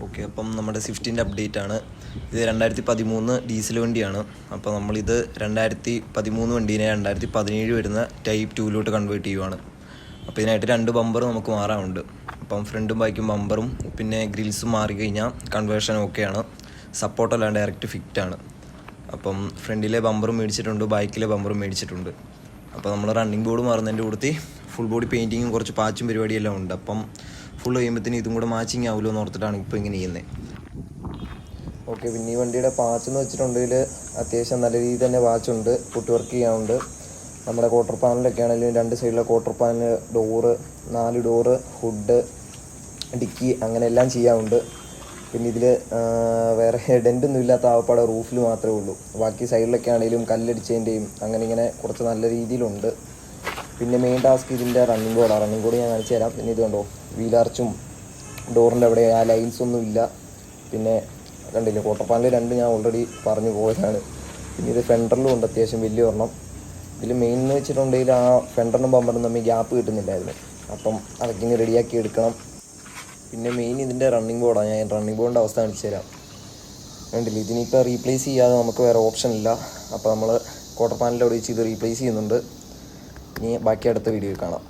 Okay, അപ്പം നമ്മുടെ സ്വിഫ്റ്റിൻ്റെ update ആണ്. ഇത് 2013 ഡീസൽ വണ്ടിയാണ്. അപ്പോൾ നമ്മളിത് 2013 വണ്ടീനെ 2017 വരുന്ന ടൈപ്പ് 2 കൺവേർട്ട് ചെയ്യുവാണ്. അപ്പോൾ ഇതിനായിട്ട് 2 ബമ്പർ നമുക്ക് മാറാനുണ്ട്. അപ്പം ഫ്രണ്ടും ബാക്കും ബമ്പറും പിന്നെ ഗ്രിൽസും മാറിക്കഴിഞ്ഞാൽ കൺവേർഷൻ ഓക്കെയാണ്. സപ്പോർട്ടല്ലാണ്ട് ഡയറക്റ്റ് ഫിറ്റാണ്. അപ്പം ഫ്രണ്ടിലെ ബമ്പറും മേടിച്ചിട്ടുണ്ട്, ബാക്കിലെ ബമ്പറും മേടിച്ചിട്ടുണ്ട്. അപ്പോൾ നമ്മൾ റണ്ണിങ് ബോർഡ് മാറുന്നതിൻ്റെ കൂടത്തി ഫുൾ ബോഡി പെയിൻറ്റിങ്ങും കുറച്ച് പാച്ചും പരിപാടിയെല്ലാം ഉണ്ട്. അപ്പം ഫുൾ കഴിയുമ്പോഴത്തേന് ഇതും കൂടെ മാച്ചിങ് ആവുമല്ലോ എന്ന് ഓർത്തിട്ടാണ് ഇപ്പോൾ ഇങ്ങനെ ചെയ്യുന്നത്. ഓക്കെ, പിന്നെ ഈ വണ്ടിയുടെ പാച്ച് എന്ന് വെച്ചിട്ടുണ്ടെങ്കിൽ അത്യാവശ്യം നല്ല രീതിയിൽ തന്നെ പാച്ചുണ്ട്, ഫുട്ട് വർക്ക് ചെയ്യാനുണ്ട്. നമ്മുടെ ക്വാർട്ടർ പാനലൊക്കെ ആണെങ്കിലും 2 സൈഡിലെ quarter panel, door, 4 door, hood, dickey അങ്ങനെ എല്ലാം ചെയ്യാനുണ്ട്. പിന്നെ ഇതിൽ വേറെ ഡെൻ്റൊന്നും ഇല്ലാത്ത ആവപ്പാടെ റൂഫിൽ മാത്രമേ ഉള്ളൂ. ബാക്കി സൈഡിലൊക്കെ ആണെങ്കിലും കല്ലടിച്ചതിൻ്റെയും അങ്ങനെ ഇങ്ങനെ കുറച്ച് നല്ല രീതിയിലുണ്ട്. പിന്നെ മെയിൻ ടാസ്ക് ഇതിൻ്റെ റണ്ണിങ് ബോർഡാണ്. റണ്ണിങ് ബോർഡ് ഞാൻ കാണിച്ചു തരാം. പിന്നെ ഇത് കണ്ടോ, വീലാർച്ചും ഡോറിൻ്റെ അവിടെ ആ ലൈൻസൊന്നും ഇല്ല. പിന്നെ കണ്ടില്ലേ, ക്വാർട്ടർ പാനൽ 2 ഞാൻ ഓൾറെഡി പറഞ്ഞു പോയതാണ്. പിന്നെ ഇത് ഫെൻഡറിലും ഉണ്ട് അത്യാവശ്യം വലിയ ഒരെണ്ണം. ഇതിൽ മെയിൻ എന്ന് വെച്ചിട്ടുണ്ടെങ്കിൽ ആ ഫെൻഡറിനും ബമ്പറിനും തമ്മിൽ ഗ്യാപ്പ് കിട്ടുന്നില്ലായിരുന്നു. അപ്പം അതൊക്കെ ഇനി റെഡിയാക്കി എടുക്കണം. പിന്നെ മെയിൻ ഇതിൻ്റെ റണ്ണിങ് ബോർഡാണ്. ഞാൻ റണ്ണിങ് ബോർഡിൻ്റെ അവസ്ഥ കാണിച്ചു തരാം. കണ്ടില്ല, ഇതിനിപ്പോൾ റീപ്ലേസ് ചെയ്യാതെ നമുക്ക് വേറെ ഓപ്ഷൻ ഇല്ല. അപ്പോൾ നമ്മൾ ക്വാർട്ടർ പാനലിൽ അവിടെ വെച്ച് ഇത് റീപ്ലേസ് ചെയ്യുന്നുണ്ട്. ഇനി ബാക്കി അടുത്ത വീഡിയോയിൽ കാണാം.